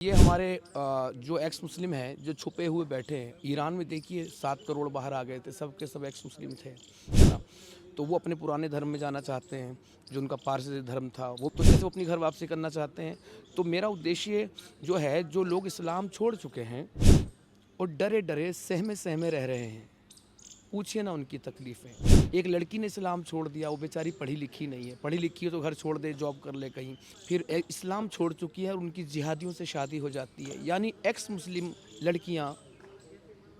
ये हमारे जो एक्स मुस्लिम हैं जो छुपे हुए बैठे हैं ईरान में, देखिए 7 करोड़ बाहर आ गए थे, सब के सब एक्स मुस्लिम थे, है ना। तो वो अपने पुराने धर्म में जाना चाहते हैं, जो उनका पारसी धर्म था वो, तो जैसे वो अपनी घर वापसी करना चाहते हैं। तो मेरा उद्देश्य जो है, जो लोग इस्लाम छोड़ चुके हैं और डरे डरे सहमे सहमे रह रहे हैं, पूछिए ना उनकी तकलीफ़ें। एक लड़की ने इस्लाम छोड़ दिया, वो बेचारी पढ़ी लिखी नहीं है, पढ़ी लिखी है तो घर छोड़ दे, जॉब कर ले कहीं। फिर इस्लाम छोड़ चुकी है और उनकी जिहादियों से शादी हो जाती है, यानी एक्स मुस्लिम लड़कियां,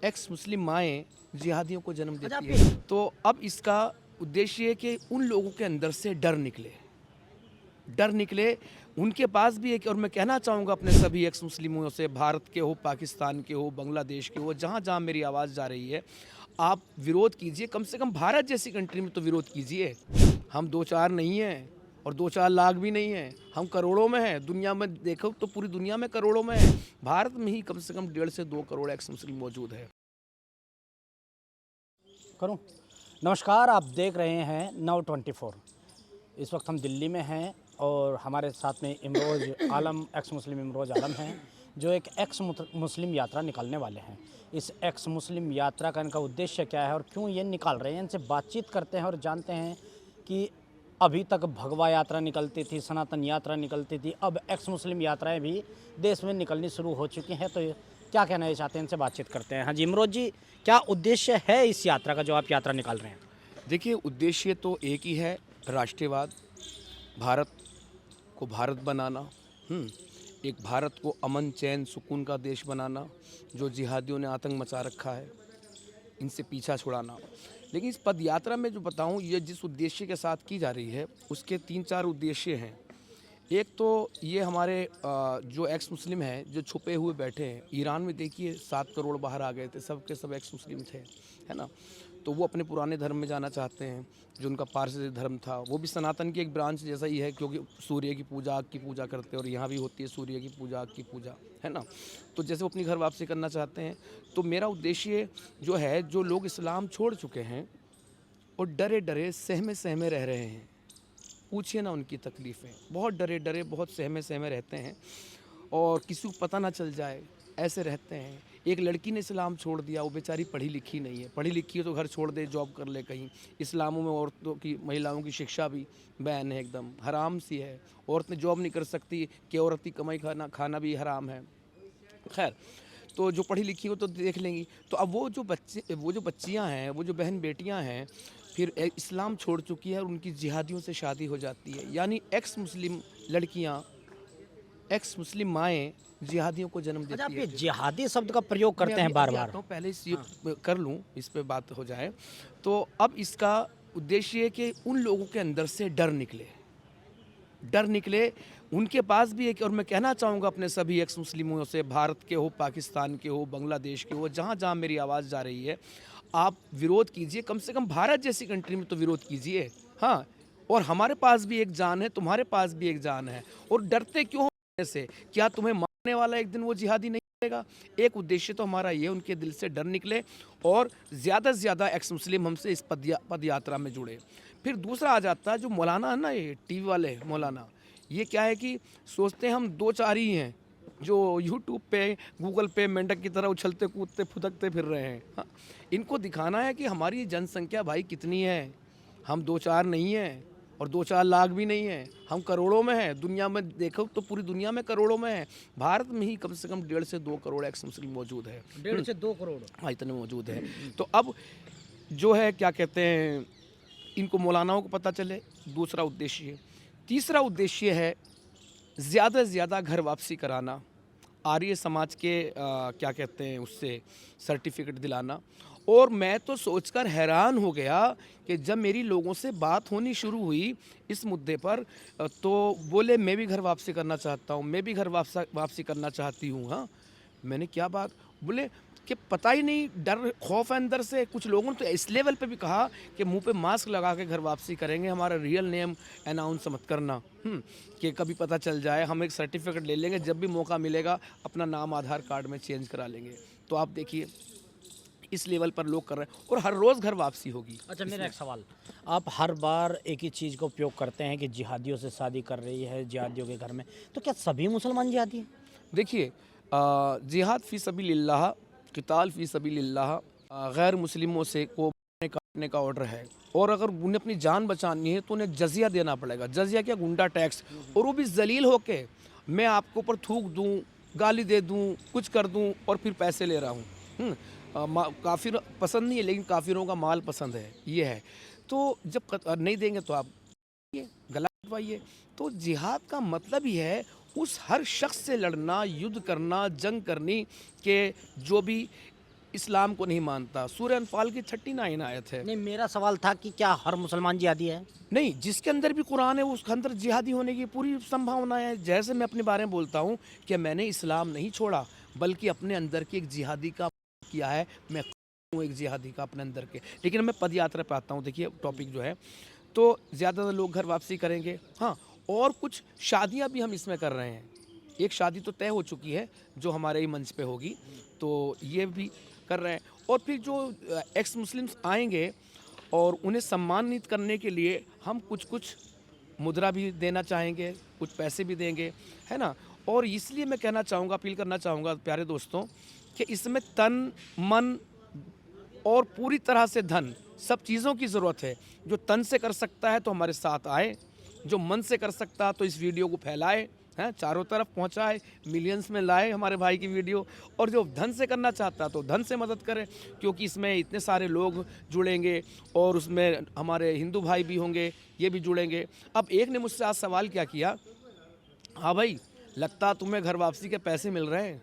एक्स मुस्लिम माएँ जिहादियों को जन्म देती है। तो अब इसका उद्देश्य है कि उन लोगों के अंदर से डर निकले उनके पास भी एक। और मैं कहना चाहूँगा अपने सभी एक्स मुस्लिमों से, भारत के हो, पाकिस्तान के हो, बांग्लादेश के हो, जहाँ जहाँ मेरी आवाज़ जा रही है, आप विरोध कीजिए। कम से कम भारत जैसी कंट्री में तो विरोध कीजिए। हम 2-4 नहीं हैं और 2-4 लाख भी नहीं हैं, हम करोड़ों में हैं। दुनिया में देखो तो पूरी दुनिया में करोड़ों में है, भारत में ही कम से कम 1.5 से 2 करोड़ एक्स मुस्लिम मौजूद है। करूं? नमस्कार, आप देख रहे हैं नाउ 24। इस वक्त हम दिल्ली में हैं और हमारे साथ में इमरोज़ आलम, एक्स मुस्लिम इमरोज़ आलम हैं, जो एक एक्स मुस्लिम यात्रा निकालने वाले हैं। इस एक्स मुस्लिम यात्रा का इनका उद्देश्य क्या है और क्यों ये निकाल रहे हैं, इनसे बातचीत करते हैं और जानते हैं कि अभी तक भगवा यात्रा निकलती थी, सनातन यात्रा निकलती थी, अब एक्स मुस्लिम यात्राएं भी देश में निकलनी शुरू हो चुकी हैं। तो क्या कहना है चाहते हैं, इनसे बातचीत करते हैं। हाँ जी इमरोज़ जी, क्या उद्देश्य है इस यात्रा का जो आप यात्रा निकाल रहे हैं? देखिए, उद्देश्य तो एक ही है, राष्ट्रवाद, भारत को भारत बनाना, एक भारत को अमन चैन सुकून का देश बनाना, जो जिहादियों ने आतंक मचा रखा है इनसे पीछा छुड़ाना। लेकिन इस पद यात्रा में जो बताऊं, ये जिस उद्देश्य के साथ की जा रही है उसके 3-4 उद्देश्य हैं। एक तो ये हमारे जो एक्स मुस्लिम हैं जो छुपे हुए बैठे हैं ईरान में, देखिए 7 करोड़ बाहर आ गए थे, सब के सब एक्स मुस्लिम थे, है ना। तो वो अपने पुराने धर्म में जाना चाहते हैं, जो उनका पारसी धर्म था, वो भी सनातन की एक ब्रांच जैसा ही है, क्योंकि सूर्य की पूजा, आग की पूजा करते हैं और यहाँ भी होती है सूर्य की पूजा, आग की पूजा, है ना। तो जैसे वो अपनी घर वापसी करना चाहते हैं। तो मेरा उद्देश्य जो है, जो लोग इस्लाम छोड़ चुके हैं और डरे डरे सहमे सहमे रह रहे हैं, पूछिए ना उनकी तकलीफ़ें। बहुत डरे डरे, बहुत सहमे सहमे रहते हैं और किसी को पता ना चल जाए, ऐसे रहते हैं। एक लड़की ने इस्लाम छोड़ दिया, वो बेचारी पढ़ी लिखी नहीं है, पढ़ी लिखी है तो घर छोड़ दे, जॉब कर ले कहीं। इस्लामों में औरतों की, महिलाओं की शिक्षा भी बैन है, एकदम हराम सी है। औरतें जॉब नहीं कर सकती कि औरत की कमाई खाना भी हराम है। खैर, तो जो पढ़ी लिखी हो तो देख लेंगी। तो अब वो जो बच्चियां हैं, वो जो बहन बेटियां हैं, फिर इस्लाम छोड़ चुकी है और उनकी जिहादियों से शादी हो जाती है, यानी एक्स मुस्लिम लड़कियां, एक्स मुस्लिम माएँ जिहादियों को जन्म अच्छा, आप देती ये है। जिहादी शब्द का प्रयोग मैं करते अभी हैं बार अभी बार। आता हूँ, पहले इस कर लूँ, इस पे बात हो जाए। तो अब इसका उद्देश्य है कि उन लोगों के अंदर से डर निकले उनके पास भी एक। और मैं कहना चाहूँगा अपने सभी एक्स मुस्लिमों से, भारत के हो, पाकिस्तान के हो, बांग्लादेश के हो, जहाँ जहाँ मेरी आवाज़ जा रही है, आप विरोध कीजिए। कम से कम भारत जैसी कंट्री में तो विरोध कीजिए। हाँ, और हमारे पास भी एक जान है, तुम्हारे पास भी एक जान है, और डरते क्यों हो से? क्या तुम्हें मारने वाला एक दिन वो जिहादी नहीं करेगा? एक उद्देश्य तो हमारा ये, उनके दिल से डर निकले और ज़्यादा से ज़्यादा एक्स मुस्लिम हमसे इस पद यात्रा में जुड़े। फिर दूसरा आ जाता है जो मौलाना है ना, ये टीवी वाले मौलाना, ये क्या है कि सोचते हैं हम 2-4 ही हैं जो यूट्यूब पे, गूगल पे मेंढक की तरह उछलते कूदते फुदकते फिर रहे हैं। हाँ, इनको दिखाना है कि हमारी जनसंख्या भाई कितनी है। हम 2-4 नहीं हैं और 2-4 लाख भी नहीं हैं, हम करोड़ों में हैं। दुनिया में देखो तो पूरी दुनिया में करोड़ों में है, भारत में ही कम से कम 1.5 से 2 करोड़ एक्स मुस्लिम मौजूद है। 1.5 से 2 करोड़। हाँ, इतने मौजूद है। तो अब जो है क्या कहते हैं, इनको मौलानाओं को पता चले, दूसरा उद्देश्य। तीसरा उद्देश्य है ज़्यादा से ज़्यादा घर वापसी कराना, आर्य समाज के क्या कहते हैं उससे सर्टिफिकेट दिलाना। और मैं तो सोचकर हैरान हो गया कि जब मेरी लोगों से बात होनी शुरू हुई इस मुद्दे पर, तो बोले मैं भी घर वापसी करना चाहता हूँ, मैं भी घर वापसी करना चाहती हूँ। हाँ, मैंने क्या बात, बोले कि पता ही नहीं, डर खौफ है अंदर से। कुछ लोगों ने तो इस लेवल पे भी कहा कि मुंह पे मास्क लगा के घर वापसी करेंगे, हमारा रियल नेम अनाउंस मत करना, कि कभी पता चल जाए, हम एक सर्टिफिकेट ले लेंगे, जब भी मौका मिलेगा अपना नाम आधार कार्ड में चेंज करा लेंगे। तो आप देखिए इस लेवल पर लोग कर रहे हैं और हर रोज़ घर वापसी होगी। अच्छा, मेरा एक सवाल, आप हर बार एक ही चीज़ का उपयोग करते हैं कि जिहादियों से शादी कर रही है, जिहादियों के घर में, तो क्या सभी मुसलमान जिहादी हैं? देखिए, जिहाद फ़ी सबीलिल्लाह, क़िताल फ़ी सबीलिल्लाह, गैर मुस्लिमों से को मारने काटने का ऑर्डर है, और अगर उन्हें अपनी जान बचानी है तो उन्हें जज़िया देना पड़ेगा। जज़िया क्या? गुंडा टैक्स। और वो भी ज़लील होके, मैं आपके ऊपर थूक दूँ, गाली दे दूँ, कुछ कर दूँ और फिर पैसे ले रहा हूँ। काफ़िर पसंद नहीं है, लेकिन काफ़िरों का माल पसंद है, ये है। तो जब नहीं देंगे तो आप ये गला कटवाइए। तो जिहाद का मतलब ही है उस हर शख्स से लड़ना, युद्ध करना, जंग करनी कि जो भी इस्लाम को नहीं मानता। सूरह अनफाल की 39 आयत है। नहीं, मेरा सवाल था कि क्या हर मुसलमान जिहादी है? नहीं, जिसके अंदर भी कुरान है उसके अंदर जिहादी होने की पूरी संभावना है। जैसे मैं अपने बारे में बोलता हूँ कि मैंने इस्लाम नहीं छोड़ा, बल्कि अपने अंदर की एक जिहादी का किया है। मैं हूँ एक जिहादी का अपने अंदर के। लेकिन मैं पद यात्रा पे आता हूँ। देखिए टॉपिक जो है, तो ज़्यादातर लोग घर वापसी करेंगे। हाँ, और कुछ शादियाँ भी हम इसमें कर रहे हैं। एक शादी तो तय हो चुकी है जो हमारे ही मंच पे होगी, तो ये भी कर रहे हैं। और फिर जो एक्स मुस्लिम्स आएंगे और उन्हें सम्मानित करने के लिए हम कुछ मुद्रा भी देना चाहेंगे, कुछ पैसे भी देंगे, है ना। और इसलिए मैं कहना चाहूँगा, अपील करना चाहूँगा प्यारे दोस्तों, कि इसमें तन, मन और पूरी तरह से धन, सब चीज़ों की ज़रूरत है। जो तन से कर सकता है तो हमारे साथ आए, जो मन से कर सकता है तो इस वीडियो को फैलाए, हैं, चारों तरफ पहुंचाए, मिलियंस में लाए हमारे भाई की वीडियो। और जो धन से करना चाहता है तो धन से मदद करे, क्योंकि इसमें इतने सारे लोग जुड़ेंगे और उसमें हमारे हिंदू भाई भी होंगे, ये भी जुड़ेंगे। अब एक ने मुझसे आज सवाल क्या किया, हाँ भाई, लगता तुम्हें घर वापसी के पैसे मिल रहे हैं।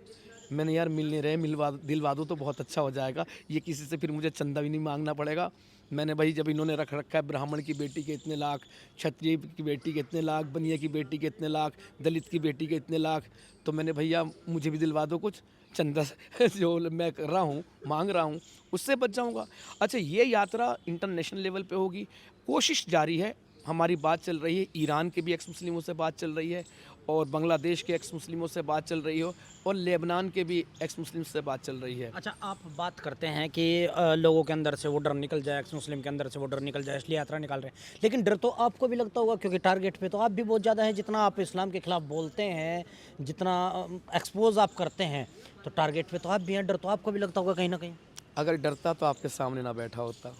मैंने यार मिल नहीं रहे, दिलवा दो तो बहुत अच्छा हो जाएगा, ये किसी से फिर मुझे चंदा भी नहीं मांगना पड़ेगा। मैंने भाई जब इन्होंने रख रखा है ब्राह्मण की बेटी के इतने लाख, क्षत्रिय की बेटी के इतने लाख, बनिया की बेटी के इतने लाख, दलित की बेटी के इतने लाख, तो मैंने भैया मुझे भी दिलवा दो कुछ चंदा जो मैं कर रहा हूँ, मांग रहा हूँ, उससे बच जाऊँगा। अच्छा, ये यात्रा इंटरनेशनल लेवल पे होगी, कोशिश जारी है। हमारी बात चल रही है, ईरान के भी एक्स मुस्लिमों से बात चल रही है, और बांग्लादेश के एक्स मुस्लिमों से बात चल रही हो, और लेबनान के भी एक्स मुस्लिम से बात चल रही है। अच्छा, आप बात करते हैं कि लोगों के अंदर से वो डर निकल जाए, एक्स मुस्लिम के अंदर से वो डर निकल जाए, इसलिए यात्रा निकाल रहे हैं। लेकिन डर तो आपको भी लगता होगा, क्योंकि टारगेट पे तो आप भी बहुत ज़्यादा है। जितना आप इस्लाम के खिलाफ बोलते हैं, जितना एक्सपोज आप करते हैं, तो टारगेट पे तो आप भी हैं। डर तो आपको भी लगता होगा कहीं ना कहीं। अगर डरता तो आपके सामने ना बैठा होता,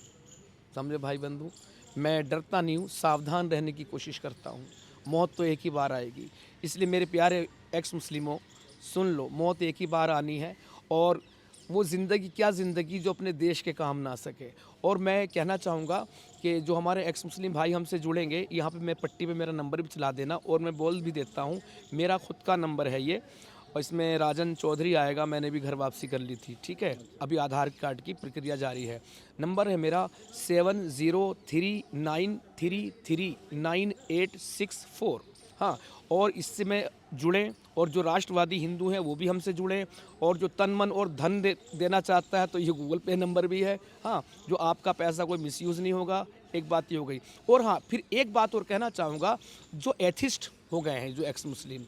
समझे भाई बंधु। मैं डरता नहीं हूँ, सावधान रहने की कोशिश करता हूँ। मौत तो एक ही बार आएगी, इसलिए मेरे प्यारे एक्स मुस्लिमों, सुन लो, मौत एक ही बार आनी है। और वो ज़िंदगी क्या ज़िंदगी जो अपने देश के काम ना सके। और मैं कहना चाहूँगा कि जो हमारे एक्स मुस्लिम भाई हमसे जुड़ेंगे, यहाँ पे मैं पट्टी पे मेरा नंबर भी चला देना, और मैं बोल भी देता हूँ, मेरा खुद का नंबर है ये, और इसमें राजन चौधरी आएगा। मैंने भी घर वापसी कर ली थी, ठीक है, अभी आधार कार्ड की प्रक्रिया जारी है। नंबर है मेरा 7039339864। हाँ, और इससे मैं जुड़ें, और जो राष्ट्रवादी हिंदू हैं वो भी हमसे जुड़ें, और जो तन मन और धन देना चाहता है तो ये गूगल पे नंबर भी है। हाँ, जो आपका पैसा कोई मिसयूज़ नहीं होगा। एक बात ये हो गई। और हाँ, फिर एक बात और कहना चाहूँगा, जो एथिस्ट हो गए हैं, जो एक्स मुस्लिम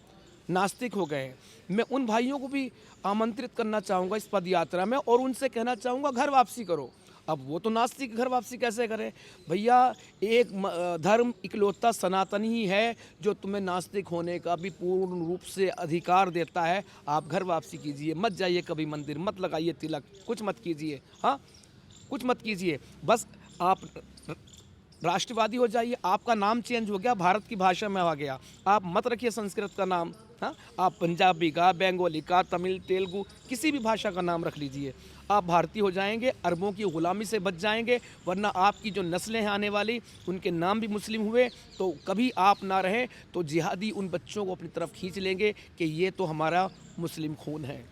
नास्तिक हो गए हैं, मैं उन भाइयों को भी आमंत्रित करना चाहूँगा इस पद यात्रा में, और उनसे कहना चाहूँगा घर वापसी करो। अब वो तो नास्तिक घर वापसी कैसे करें भैया, एक धर्म इकलौता सनातन ही है जो तुम्हें नास्तिक होने का भी पूर्ण रूप से अधिकार देता है। आप घर वापसी कीजिए, मत जाइए कभी मंदिर, मत लगाइए तिलक, कुछ मत कीजिए। हाँ, कुछ मत कीजिए, बस आप राष्ट्रवादी हो जाइए। आपका नाम चेंज हो गया, भारत की भाषा में आ गया, आप मत रखिए संस्कृत का नाम। हाँ, आप पंजाबी का, बंगाली का, तमिल, तेलुगु, किसी भी भाषा का नाम रख लीजिए। आप भारतीय हो जाएंगे, अरबों की ग़ुलामी से बच जाएंगे। वरना आपकी जो नस्लें हैं आने वाली, उनके नाम भी मुस्लिम हुए तो कभी आप ना रहें, तो जिहादी उन बच्चों को अपनी तरफ खींच लेंगे कि ये तो हमारा मुस्लिम खून है।